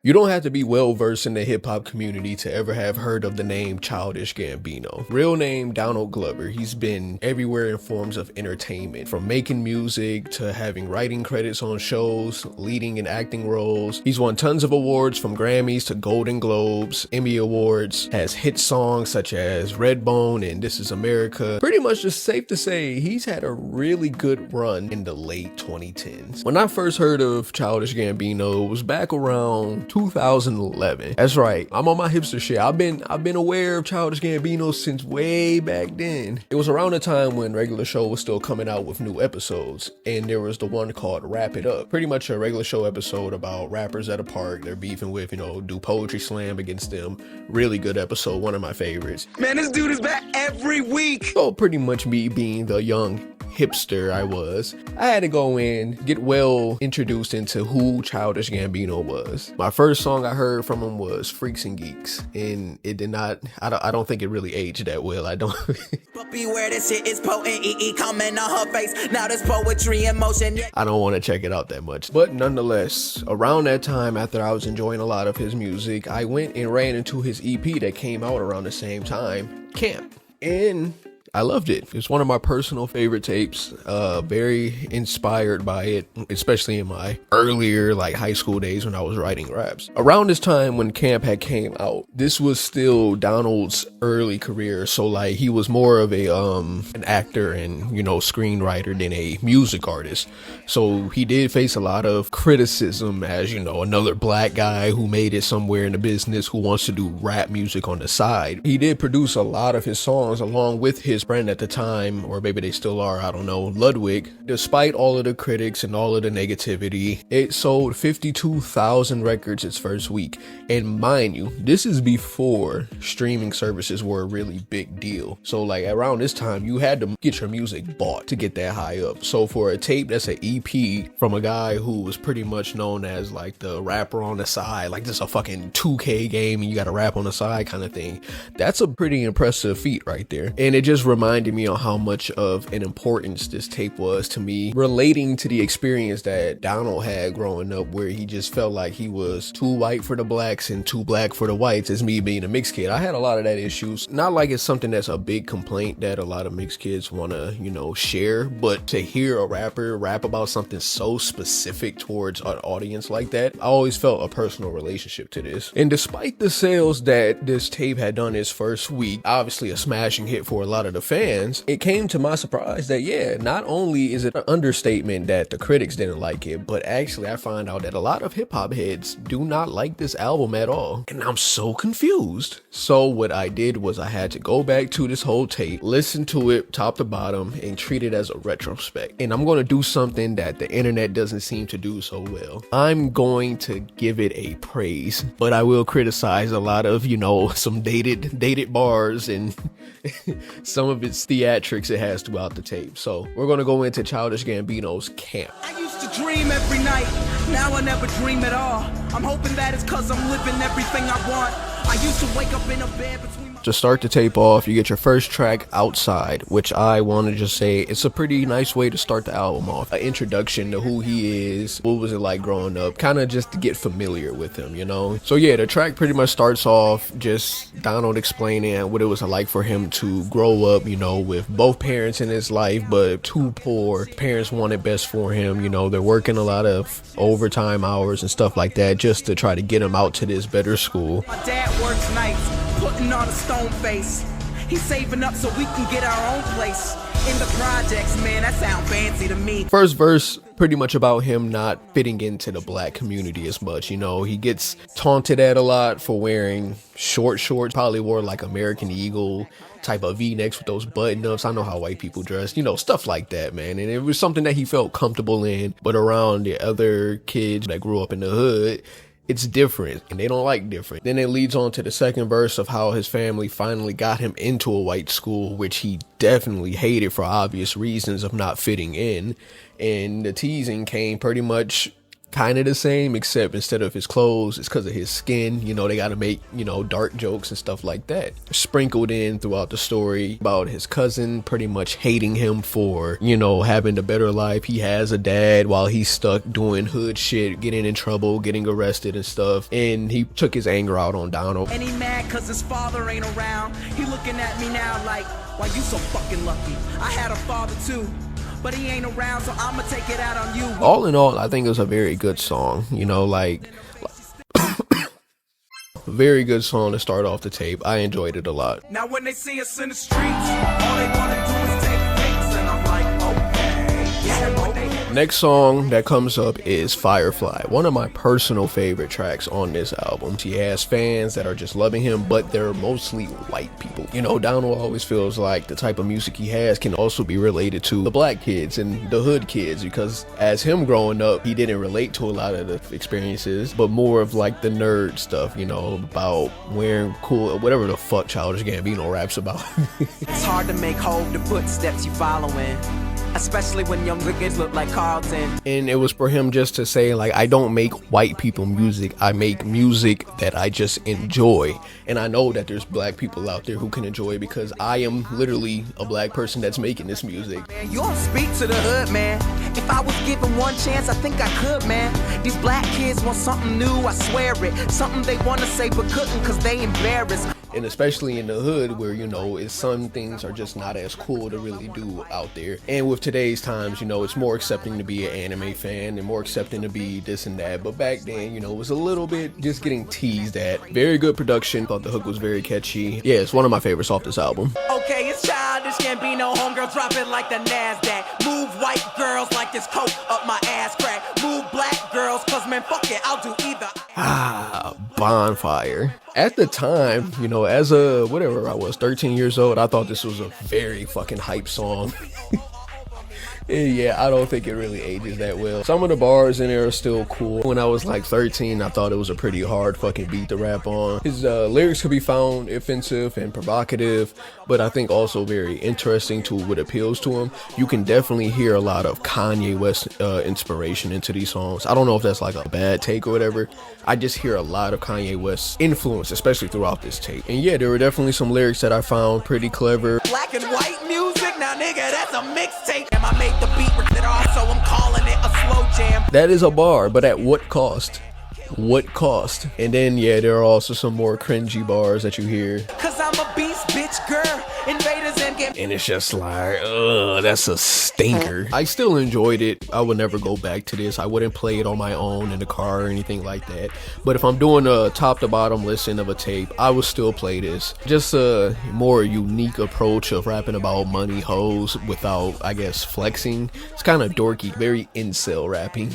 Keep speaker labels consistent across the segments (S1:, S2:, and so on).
S1: You don't have to be well versed in the hip hop community to ever have heard of the name Childish Gambino. Real name Donald Glover. He's been everywhere in forms of entertainment, from making music to having writing credits on shows, leading and acting roles. He's won tons of awards, from Grammys to Golden Globes, Emmy Awards, has hit songs such as Redbone and This Is America. Pretty much just safe to say he's had a really good run in the late 2010s. When I first heard of Childish Gambino, it was back around 2011. That's right, I'm on my hipster shit. I've been aware of Childish Gambino since way back then. It was around the time when Regular Show was still coming out with new episodes, and there was the one called Wrap It Up. Pretty much a Regular Show episode about rappers at a park they're beefing with, do poetry slam against them. Really good episode, one of my favorites.
S2: Man, this dude is back every week.
S1: So pretty much me being the young hipster I had to go in, get well introduced into who Childish Gambino was. My first song I heard from him was Freaks and Geeks, and it did not, I don't think it really aged that well. I don't.
S2: But beware, this shit is potent, comment on her face, now there's poetry in motion.
S1: I don't want to check it out that much. But nonetheless, around that time, after I was enjoying a lot of his music, I went and ran into his EP that came out around the same time, Camp. And I loved it. It's one of my personal favorite tapes. Very inspired by it, especially in my earlier high school days when I was writing raps. Around this time when Camp had came out, this was still Donald's early career. So he was more of an actor and screenwriter than a music artist. So he did face a lot of criticism as another black guy who made it somewhere in the business who wants to do rap music on the side. He did produce a lot of his songs along with his friend at the time, or maybe they still are, I don't know, Ludwig. Despite all of the critics and all of the negativity, it sold 52,000 records its first week. And mind you, this is before streaming services were a really big deal. So around this time, you had to get your music bought to get that high up. So for a tape that's an EP from a guy who was pretty much known as the rapper on the side, just a fucking 2K game and you got to rap on the side kind of thing, that's a pretty impressive feat right there. And it just reminded me on how much of an importance this tape was to me, relating to the experience that Donald had growing up, where he just felt like he was too white for the blacks and too black for the whites, as me being a mixed kid. I had a lot of that issues. Not like it's something that's a big complaint that a lot of mixed kids want to, share, but to hear a rapper rap about something so specific towards an audience like that, I always felt a personal relationship to this. And despite the sales that this tape had done its first week, obviously a smashing hit for a lot of the fans, it came to my surprise that not only is it an understatement that the critics didn't like it, but actually I find out that a lot of hip-hop heads do not like this album at all, and I'm so confused. So what I did was I had to go back to this whole tape, listen to it top to bottom, and treat it as a retrospect. And I'm going to do something that the internet doesn't seem to do so well. I'm going to give it a praise, but I will criticize a lot of some dated bars and some of its theatrics it has throughout the tape. So we're gonna go into Childish Gambino's Camp.
S2: I used to dream every night, now I never dream at all. I'm hoping that it's cause I'm living everything I want. I used to wake up in a bed between my...
S1: To start the tape off, you get your first track, Outside, which I want to just say it's a pretty nice way to start the album off. An introduction to who he is, what was it like growing up, kind of just to get familiar with him, So yeah, the track pretty much starts off just Donald explaining what it was like for him to grow up, with both parents in his life, but too poor. Parents wanted best for him, they're working a lot of overtime hours and stuff like that just to try to get him out to this better school.
S2: My dad works nights, putting on a stone face. He's saving up so we can get our own place in the projects, man. That sound fancy to me.
S1: First verse pretty much about him not fitting into the black community as much. He gets taunted at a lot for wearing short shorts, probably wore American Eagle type of V-necks with those button-ups. I know how white people dress, stuff like that, man. And it was something that he felt comfortable in, but around the other kids that grew up in the hood, it's different, and they don't like different. Then it leads on to the second verse of how his family finally got him into a white school, which he definitely hated for obvious reasons of not fitting in. And the teasing came pretty much kind of the same, except instead of his clothes, it's because of his skin. You know, they got to make, you know, dark jokes and stuff like that. Sprinkled in throughout the story about his cousin pretty much hating him for, you know, having a better life. He has a dad while he's stuck doing hood shit, getting in trouble, getting arrested and stuff. And he took his anger out on Donald.
S2: And he mad cause his father ain't around. He looking at me now like, why you so fucking lucky? I had a father too, but he ain't around, so I'ma take it out on you.
S1: All in all, I think it was a very good song. You know, like very good song to start off the tape. I enjoyed it a lot.
S2: Now when they see us in the streets, all they wanna do is take pics, and I'm like, okay. Yeah, but they
S1: Next song that comes up is Firefly, one of my personal favorite tracks on this album. He has fans that are just loving him, but they're mostly white people. You know, Donald always feels like the type of music he has can also be related to the black kids and the hood kids, because as him growing up, he didn't relate to a lot of the experiences, but more of like the nerd stuff, you know, about wearing cool, whatever the fuck Childish Gambino raps about.
S2: It's hard to make hold the footsteps you following, especially when young niggas look like Carlton.
S1: And it was for him just to say, like, I don't make white people music, I make music that I just enjoy. And I know that there's black people out there who can enjoy it, because I am literally a black person that's making this music.
S2: Man, you don't speak to the hood, man. If I was given one chance, I think I could, man. These black kids want something new, I swear it. Something they want to say but couldn't cause they embarrassed.
S1: And especially in the hood where, you know, some things are just not as cool to really do out there. And with today's times, you know, it's more accepting to be an anime fan and more accepting to be this and that. But back then, you know, it was a little bit just getting teased at. Very good production. Thought the hook was very catchy. Yeah, it's one of my favorites off this album.
S2: Okay, it's Childish Gambino, homegirl, drop it like the NASDAQ. Move white girls like this coat up my ass crack. Move black girls, cause man, fuck it, I'll do either.
S1: Bonfire. At the time, you know, as a, whatever I was, 13 years old, I thought this was a very fucking hype song. Yeah, I don't think it really ages that well. Some of the bars in there are still cool. When I was like 13, I thought it was a pretty hard fucking beat to rap on. His lyrics could be found offensive and provocative, but I think also very interesting to what appeals to him. You can definitely hear a lot of Kanye West inspiration into these songs. I don't know if that's like a bad take or whatever. I just hear a lot of Kanye West's influence, especially throughout this tape. And yeah, there were definitely some lyrics that I found pretty clever.
S2: Black and white music, now nigga, that's a mixtape. And I made the beat with it also, I'm calling it a slow jam.
S1: That is a bar, but at what cost? What cost? And then yeah, there are also some more cringy bars that you hear.
S2: Cause I'm a beast, bitch, girl. Invaders and get.
S1: And it's just like, ugh, that's a stinker. I still enjoyed it. I would never go back to this. I wouldn't play it on my own in the car or anything like that. But if I'm doing a top to bottom listen of a tape, I would still play this. Just a more unique approach of rapping about money, hoes, without, I guess, flexing. It's kind of dorky, very incel rapping.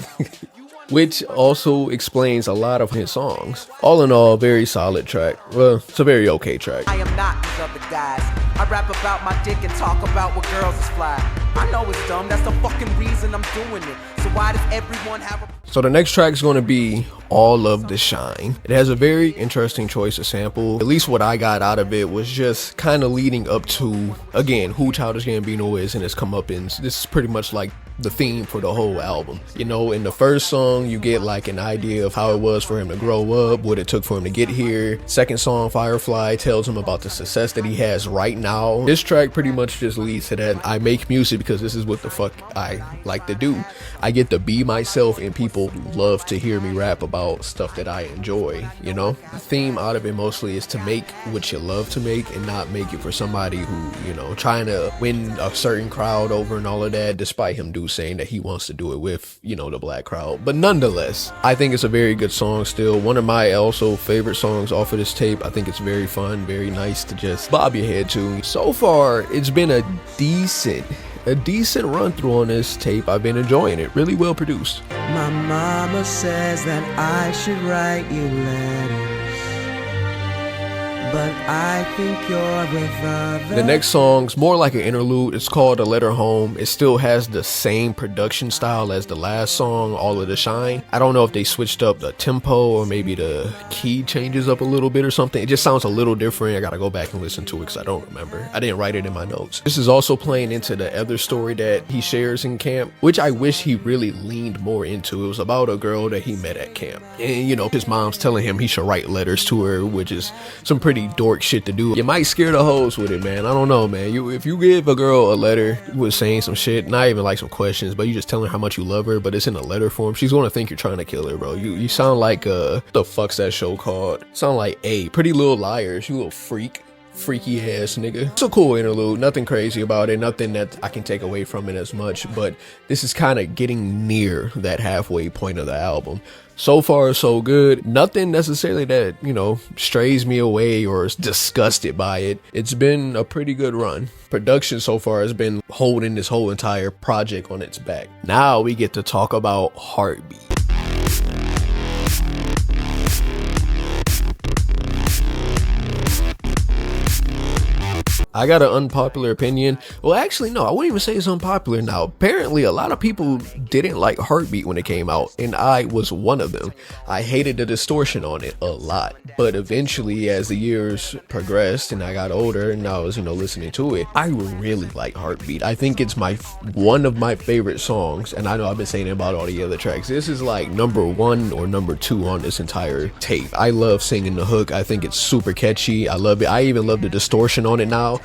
S1: Which also explains a lot of his songs. All in all, very solid track. Well, it's a very okay track.
S2: I am not these other guys. I rap about my dick and talk about what girls is fly. I know it's dumb, that's the fucking reason I'm doing it. So why does everyone have a...
S1: So the next track is going to be All of the Shine. It has a very interesting choice of sample. At least what I got out of it was just kind of leading up to, again, who Childish Gambino is and his comeuppance. This is pretty much like the theme for the whole album. You know, in the first song, you get like an idea of how it was for him to grow up, what it took for him to get here. Second song, Firefly, tells him about the success that he has right now. This track pretty much just leads to that. I make music because this is what the fuck I like to do. I get to be myself and people love to hear me rap about stuff that I enjoy, you know? The theme out of it mostly is to make what you love to make and not make it for somebody who, you know, trying to win a certain crowd over and all of that, despite him saying that he wants to do it with, you know, the black crowd. But nonetheless, I think it's a very good song still. One of my also favorite songs off of this tape. I think it's very fun, very nice to just bob your head to. So far, it's been a decent run through on this tape. I've been enjoying it. Really well produced.
S2: My mama says that I should write you letters. but I think you're with others.
S1: The next song's more like an interlude. It's called A Letter Home. It still has the same production style as the last song, All of the Shine. I don't know if they switched up the tempo or maybe the key changes up a little bit or something. It just sounds a little different. I gotta go back and listen to it because I don't remember. I didn't write it in my notes. This is also playing into the other story that he shares in camp, which I wish he really leaned more into. It was about a girl that he met at camp. And you know, his mom's telling him he should write letters to her, which is some pretty dork shit to do. You might scare the hoes with it, man. I don't know, man. If you give a girl a letter with saying some shit, not even like some questions, but you just telling her how much you love her, but it's in a letter form, she's gonna think you're trying to kill her, bro. You sound like the fuck's that show called? Sound like Pretty Little Liars, you little freaky ass nigga. It's a cool interlude, nothing crazy about it, nothing that I can take away from it as much, but this is kind of getting near that halfway point of the album. So far, so good. Nothing necessarily that, you know, strays me away or is disgusted by it. It's been a pretty good run. Production so far has been holding this whole entire project on its back. Now we get to talk about Heartbeat. I got an unpopular opinion. Well, actually, no, I wouldn't even say it's unpopular now. Apparently, a lot of people didn't like Heartbeat when it came out, and I was one of them. I hated the distortion on it a lot. But eventually, as the years progressed and I got older and I was, you know, listening to it, I really like Heartbeat. I think it's one of my favorite songs, and I know I've been saying it about all the other tracks. This is like number 1 or number 2 on this entire tape. I love singing the hook. I think it's super catchy. I love it. I even love the distortion on it now.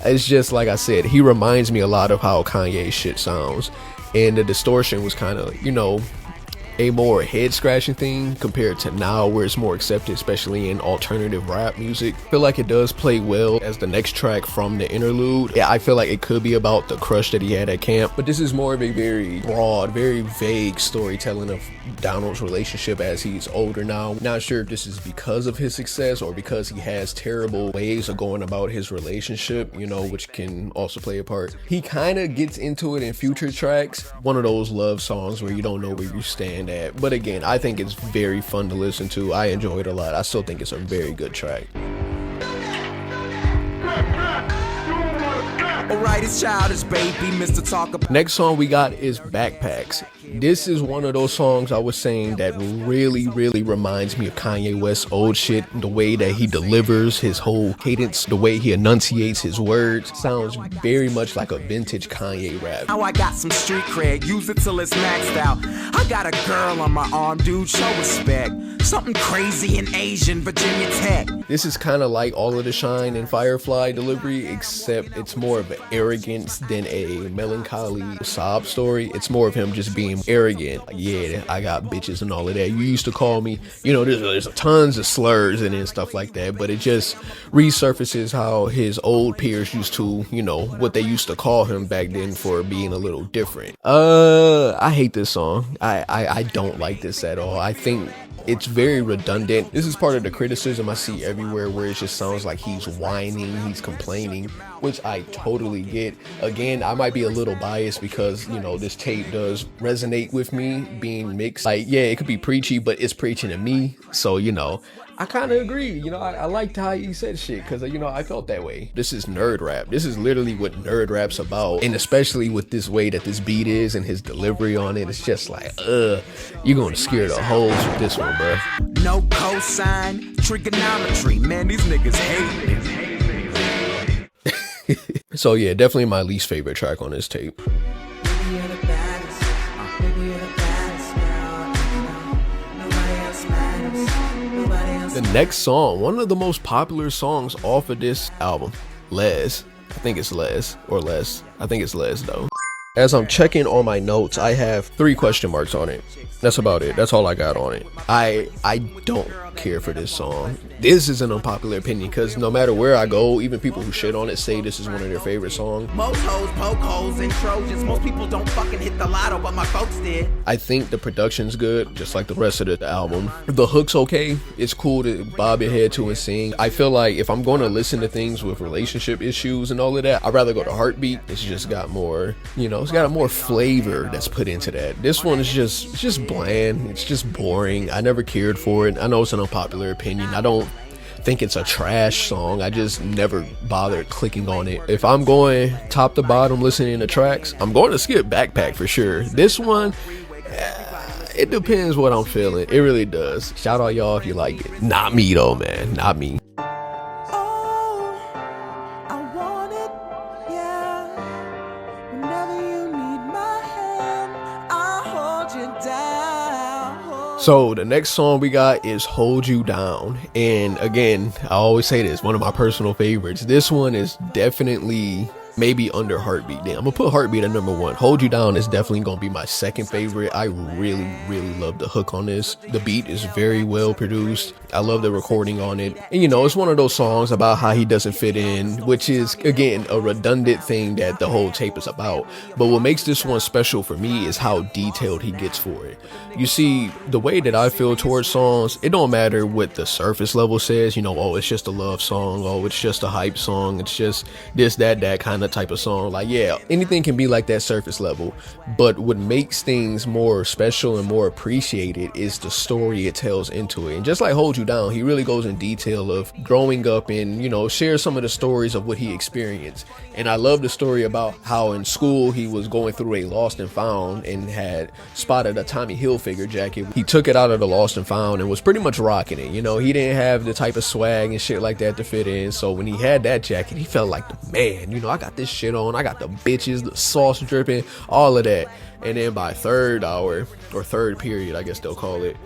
S1: It's just like I said, he reminds me a lot of how Kanye shit sounds, and the distortion was kind of, you know, a more head scratching thing compared to now where it's more accepted, especially in alternative rap music. I feel like it does play well as the next track from the interlude. Yeah, I feel like it could be about the crush that he had at camp, but this is more of a very broad, very vague storytelling of Donald's relationship as he's older now. Not sure if this is because of his success or because he has terrible ways of going about his relationship, you know, which can also play a part. He kind of gets into it in future tracks. One of those love songs where you don't know where you stand at, but again, I think it's very fun to listen to. I enjoy it a lot. I still think it's a very good track.
S2: Alright, it's Childish, baby, Mr. Talk About.
S1: Next song we got is Backpacks. This is one of those songs I was saying that really reminds me of Kanye West's old shit. The way that he delivers his whole cadence, the way he enunciates his words, sounds very much like a vintage Kanye rap.
S2: Now I got some street cred, use it till it's maxed out. I got a girl on my arm, dude, show respect. Something crazy in Asian, Virginia Tech.
S1: This is kind of like All of the Shine and Firefly delivery, except it's more of an arrogance than a melancholy sob story. It's more of him just being arrogant. Like, yeah, I got bitches and all of that. You used to call me, you know, there's tons of slurs and stuff like that, but it just resurfaces how his old peers used to, you know, what they used to call him back then for being a little different. I hate this song. I don't like this at all. I think it's very redundant. This is part of the criticism I see everywhere where it just sounds like he's whining, he's complaining, which I totally get. Again, I might be a little biased because, you know, this tape does resonate with me being mixed. Like, yeah, it could be preachy, but it's preaching to me. So, you know, I kind of agree. You know, I liked how he said shit because, you know, I felt that way. This is nerd rap. This is literally what nerd rap's about. And especially with this way that this beat is and his delivery on it, it's just like, you're going to scare the hoes with this one, bro.
S2: No cosign, trigonometry. Man, these niggas hate it.
S1: So yeah, definitely my least favorite track on this tape. The next song, one of the most popular songs off of this album, Les. I think it's Les or Les. I think it's Les though. As I'm checking on my notes, I have 3 question marks on it. That's about it. That's all I got on it. I don't care for this song. this is an unpopular opinion because no matter where I go, even people who shit on it say this is one of their favorite songs.
S2: Most hoes poke holes in Trojans. Most people don't fucking hit the lotto, but my folks did.
S1: I think the production's good, just like the rest of the album. The hook's okay. It's cool to bob your head to and sing. I feel like if I'm going to listen to things with relationship issues and all of that, I'd rather go to Heartbeat. It's just got more, it's got a more flavor that's put into that. This one is just bland. It's just boring. I never cared for it. I know it's an unpopular opinion. I don't think it's a trash song. I just never bothered clicking on it. If I'm going top to bottom listening to tracks, I'm going to skip Backpack for sure. This one, it depends what I'm feeling. It really does. Shout out y'all if you like it. Not me though, man. Not me. So the next song we got is Hold You Down. And again, I always say this, one of my personal favorites. This one is definitely maybe under Heartbeat. Damn, I'm gonna put Heartbeat at number 1. Hold You Down is definitely gonna be my second favorite. I really love the hook on this. The beat is very well produced. I love the recording on it. And it's one of those songs about how he doesn't fit in, which is again a redundant thing that the whole tape is about. But what makes this one special for me is how detailed he gets for it. You see, the way that I feel towards songs, it don't matter what the surface level says, oh, it's just a love song, oh, it's just a hype song, it's just this, that kind of type of song. Like, yeah, anything can be like that surface level, but what makes things more special and more appreciated is the story it tells into it. And just like Hold You Down, he really goes in detail of growing up and, shares some of the stories of what he experienced. And I love the story about how in school he was going through a lost and found and had spotted a Tommy Hilfiger jacket. He took it out of the lost and found and was pretty much rocking it. He didn't have the type of swag and shit like that to fit in. So when he had that jacket, he felt like the man. I got this shit on. I got the bitches, the sauce dripping, all of that. And then by third hour, or third period, I guess they'll call it,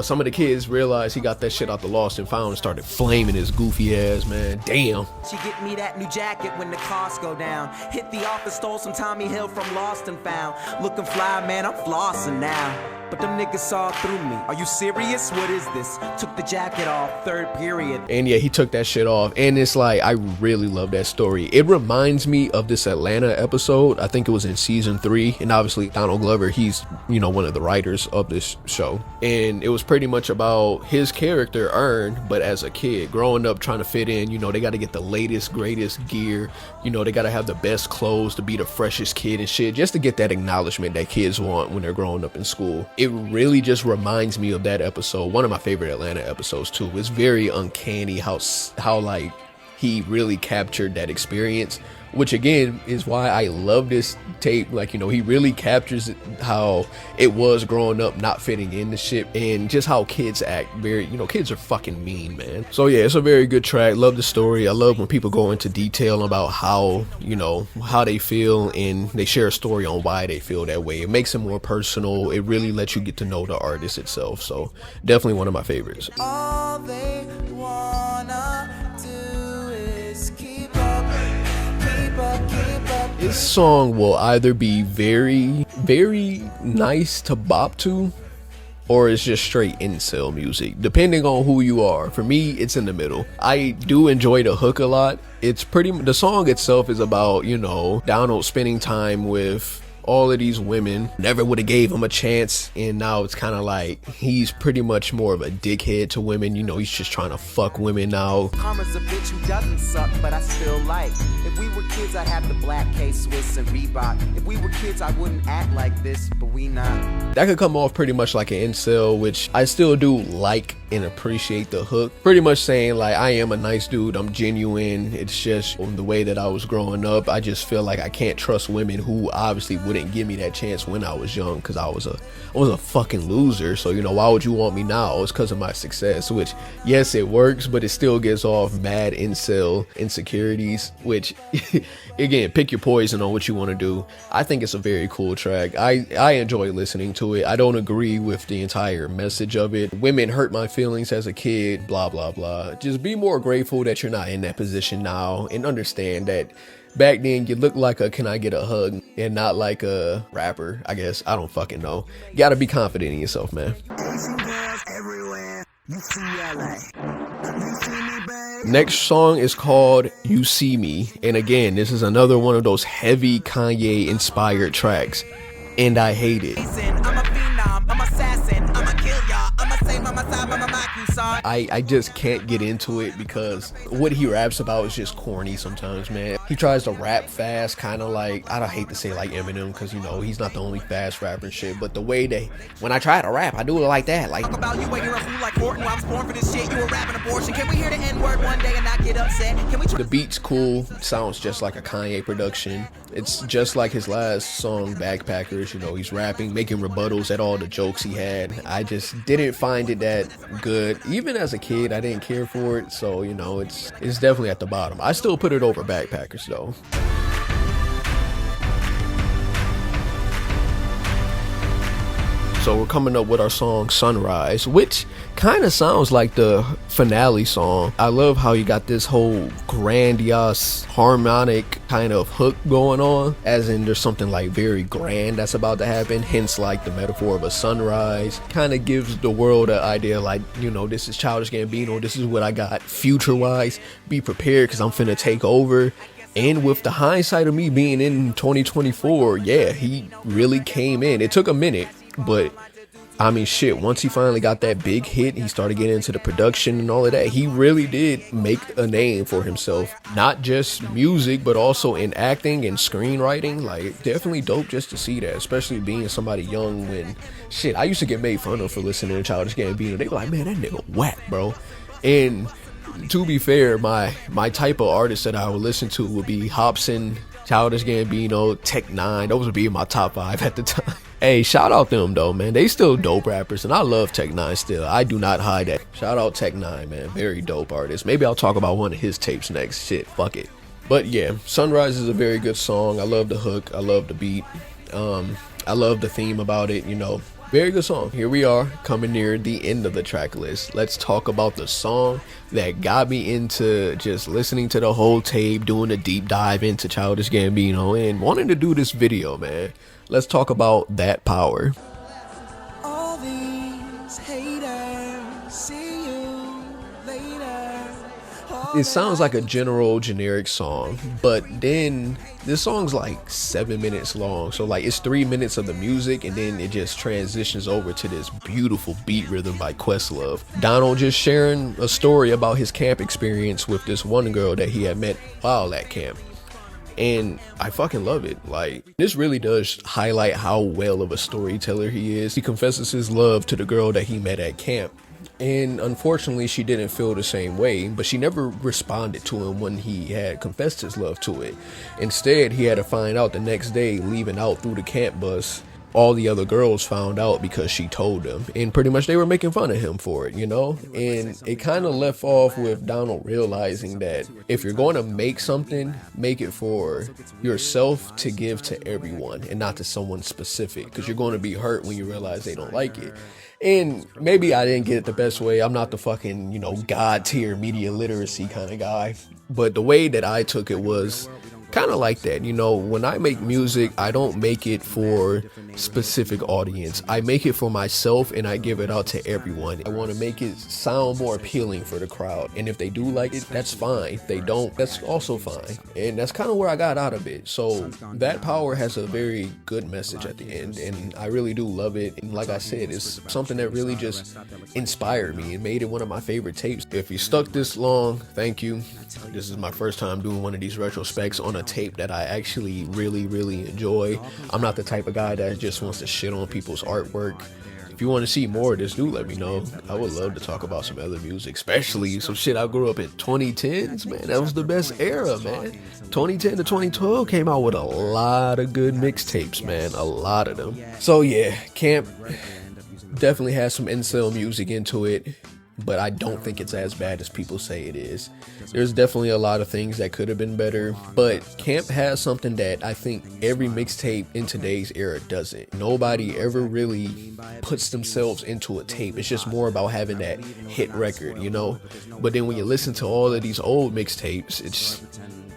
S1: some of the kids realized he got that shit out the lost and found and started flaming his goofy ass, man. Damn.
S2: She get me that new jacket when the costs go down. Hit the office, stole some Tommy Hill from Lost and Found. Looking fly, man, I'm flossing now. But them niggas saw through me. Are you serious? What is this? Took the jacket off, third period.
S1: And yeah, he took that shit off. And it's like, I really love that story. It reminds me of this Atlanta episode. I think it was in season 3. And obviously Donald Glover, he's, one of the writers of this show. And it was pretty much about his character, Earn, but as a kid, growing up, trying to fit in. They got to get the latest, greatest gear. They got to have the best clothes to be the freshest kid and shit, just to get that acknowledgement that kids want when they're growing up in school. It really just reminds me of that episode. One of my favorite Atlanta episodes too. It's very uncanny how like he really captured that experience, which again is why I love this tape. Like, he really captures how it was growing up, not fitting in the shit, and just how kids act. Very, kids are fucking mean, man. So yeah, it's a very good track. Love the story. I love when people go into detail about how, how they feel, and they share a story on why they feel that way. It makes it more personal. It really lets you get to know the artist itself. So definitely one of my favorites.
S2: All they wanna do is keep up.
S1: This song will either be very nice to bop to, or it's just straight incel music, depending on who you are. For me, it's in the middle. I do enjoy the hook a lot. The song itself is about, Donald spending time with all of these women, never would have gave him a chance, and now it's kind of like he's pretty much more of a dickhead to women. He's just trying to fuck women now.
S2: Karma's a bitch who doesn't suck, but I still like. If we were kids, I'd have the black K-Swiss and Reebok. If we were kids, I wouldn't act like this, but we not.
S1: That could come off pretty much like an incel, which I still do like and appreciate the hook. Pretty much saying like, I am a nice dude, I'm genuine. It's just the way that I was growing up. I just feel like I can't trust women who obviously wouldn't give me that chance when I was young, because I was a fucking loser. So why would you want me now? It's because of my success, which yes, it works, but it still gives off mad incel insecurities, which again, pick your poison on what you want to do. I think it's a very cool track. I enjoy listening to it. I don't agree with the entire message of it. Women hurt my feelings as a kid, blah blah blah. Just be more grateful that you're not in that position now, and understand that back then you looked like a "can I get a hug" and not like a rapper, I guess. I don't fucking know. You gotta be confident in yourself, man.
S2: Everywhere you see LA.
S1: Next song is called You See Me, and again, this is another one of those heavy Kanye inspired tracks, and I hate it. I just can't get into it because what he raps about is just corny sometimes, man. He tries to rap fast, kind of like, I don't hate to say like Eminem, because you know he's not the only fast rapper and shit, but the way they, when I try to rap, I do it like that, like about you, you're a fool like Horton. I was born for this shit. You were rapping abortion. Can we hear the N-word one day and not get upset? Can we the beat's cool, sounds just like a Kanye production. It's just like his last song, Backpackers. You know, he's rapping, making rebuttals at all the jokes he had. I just didn't find it that good. Even as a kid, I didn't care for it. So, you know, it's definitely at the bottom. I still put it over Backpackers though. So we're coming up with our song Sunrise, which kind of sounds like the finale song. I love how you got this whole grandiose harmonic kind of hook going on, as in there's something like very grand that's about to happen, hence like the metaphor of a sunrise. Kind of gives the world an idea like, you know, this is Childish Gambino, this is what I got future wise, be prepared because I'm finna take over. And with the hindsight of me being in 2024, yeah, he really came in. It took a minute, but I mean, shit, once he finally got that big hit, he started getting into the production and all of that. He really did make a name for himself, not just music, but also in acting and screenwriting. Like, definitely dope just to see that, especially being somebody young when, shit, I used to get made fun of for listening to Childish Gambino. They were like, man, that nigga whack, bro. And to be fair, my type of artist that I would listen to would be Hobson, Childish Gambino, Tech 9. Those would be in my top 5 at the time. Hey, shout out them though, man. They still dope rappers, and I love Tech 9 still. I do not hide that. Shout out Tech 9, man. Very dope artist. Maybe I'll talk about one of his tapes next. Shit, fuck it. But yeah, Sunrise is a very good song. I love the hook. I love the beat. I love the theme about it, you know. Very good song. Here we are, coming near the end of the track list. Let's talk about the song that got me into just listening to the whole tape, doing a deep dive into Childish Gambino, and wanting to do this video, man. Let's talk about That Power.
S2: All these haters, see you later.
S1: It sounds like a generic song, but then this song's like 7 minutes long. So like it's 3 minutes of the music, and then it just transitions over to this beautiful beat rhythm by Questlove. Donald just sharing a story about his camp experience with this one girl that he had met while at camp. And I fucking love it. Like, this really does highlight how well of a storyteller he is. He confesses his love to the girl that he met at camp. And unfortunately, she didn't feel the same way, but she never responded to him when he had confessed his love to it. Instead, he had to find out the next day, leaving out through the camp bus. All the other girls found out because she told them, and pretty much they were making fun of him for it, you know. And it kind of left off with Donald realizing that if you're going to make something, make it for yourself to give to everyone and not to someone specific, because you're going to be hurt when you realize they don't like it. And maybe I didn't get it the best way. I'm not the fucking, you know, god tier media literacy kind of guy, but the way that I took it was kind of like that. You know, when I make music, I don't make it for specific audience. I make it for myself, and I give it out to everyone. I want to make it sound more appealing for the crowd, and if they do like it, that's fine. If they don't, that's also fine. And that's kind of where I got out of it. So That Power has a very good message at the end, and I really do love it. And like I said, it's something that really just inspired me and made it one of my favorite tapes. If you stuck this long, thank you. This is my first time doing one of these retrospects on a tape that I actually really enjoy. I'm not the type of guy that just wants to shit on people's artwork. If you want to see more of this, do let me know. I would love to talk about some other music, especially some shit I grew up in 2010s, man. That was the best era, man. 2010 to 2012 came out with a lot of good mixtapes, man. A lot of them. So yeah, Camp definitely has some incel music into it, but I don't think it's as bad as people say it is. There's definitely a lot of things that could have been better, but Camp has something that I think every mixtape in today's era doesn't. Nobody ever really puts themselves into a tape. It's just more about having that hit record, you know? But then when you listen to all of these old mixtapes, it's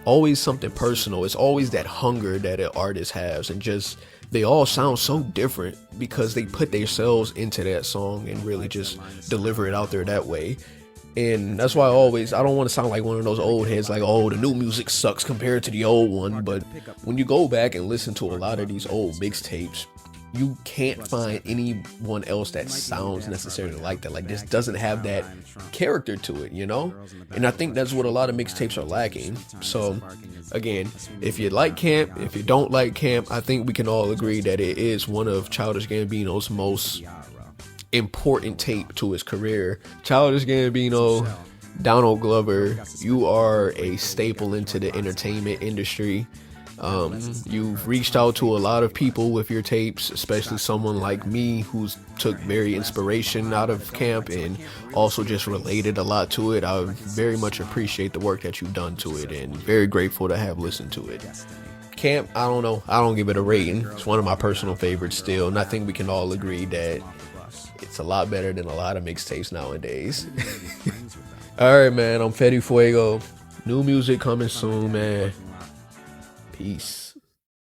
S1: always something personal. It's always that hunger that an artist has, and just they all sound so different because they put themselves into that song and really just deliver it out there that way. And that's why I don't want to sound like one of those old heads like, oh, the new music sucks compared to the old one. But when you go back and listen to a lot of these old mixtapes, you can't find anyone else that sounds necessarily like that. Like, this doesn't have that character to it, you know? And I think that's what a lot of mixtapes are lacking. So again, if you like Camp, if you don't like Camp, I think we can all agree that it is one of Childish Gambino's most important tape to his career. Childish Gambino, Donald Glover, you are a staple into the entertainment industry. You've reached out to a lot of people with your tapes, especially someone like me who's took very inspiration out of Camp and also just related a lot to it. I very much appreciate the work that you've done to it and very grateful to have listened to it. Camp, I don't know, I don't give it a rating. It's one of my personal favorites still, and I think we can all agree that it's a lot better than a lot of mixtapes nowadays. Alright, man, I'm Fetty Fuego. New music coming soon, man. Peace.